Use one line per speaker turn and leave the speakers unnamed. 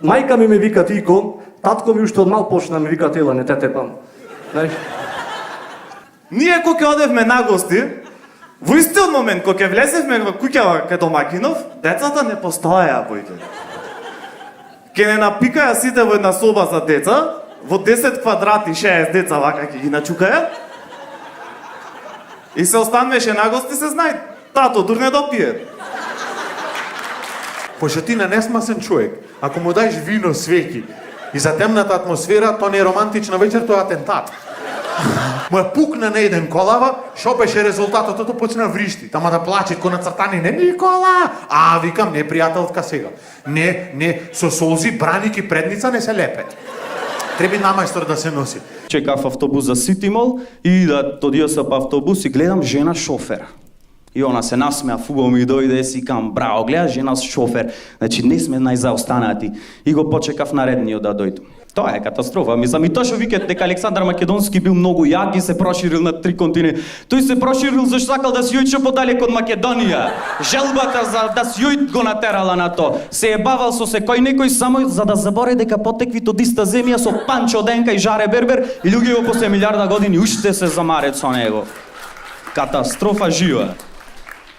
Мајка ми ме вика Тико, татко ми уште од мал почна ме вика Тела, не те тепам. Знаеш?
Ние кога ќе одевме на гости, во истиот момент кога ќе влезевме во куќава кај домакинов, децата не постоеа поиќе. Ке не напикаја сите во една соба за деца, во 10 квадрати 6 деца вака ќе ги начукаја. И се остануваше на гости се знае, тато дур не допие.
Пошто ти на несмасен човек, ако му даеш вино, свеќи и за темната атмосфера, то не е романтична вечер, тоа е атентат. Му е пукна на еден колава, шо беше резултатот, тото почна вришти, тама да плаче ко нацртани, не Никола! А, викам, не пријателка сега. Не, со солзи, браник и предница не се лепе. Треба на мајстор да се носи.
Чекав автобус за Сити Мол и да тодија се по автобус и гледам жена шофер. И она се насмеа, фубаво ми дојде и си кам, браво, гледа жена шофер, значи не сме најзаостанати. И го почекав наредниот да дојде. Тоа е катастрофа. Мислам, и тоа што викат дека Александар Македонски бил многу јак и се проширил на 3 континенти. Тој се проширил зашто сакал да се јој што подалек од Македонија. Желбата за да се јој го натерала на то. Се ебавал со секој некој само за да заборави дека потеквит од иста земја со Панчо Денка и Жаре Бербер и луѓе во после милиарда години уште се замарет со него. Катастрофа жива.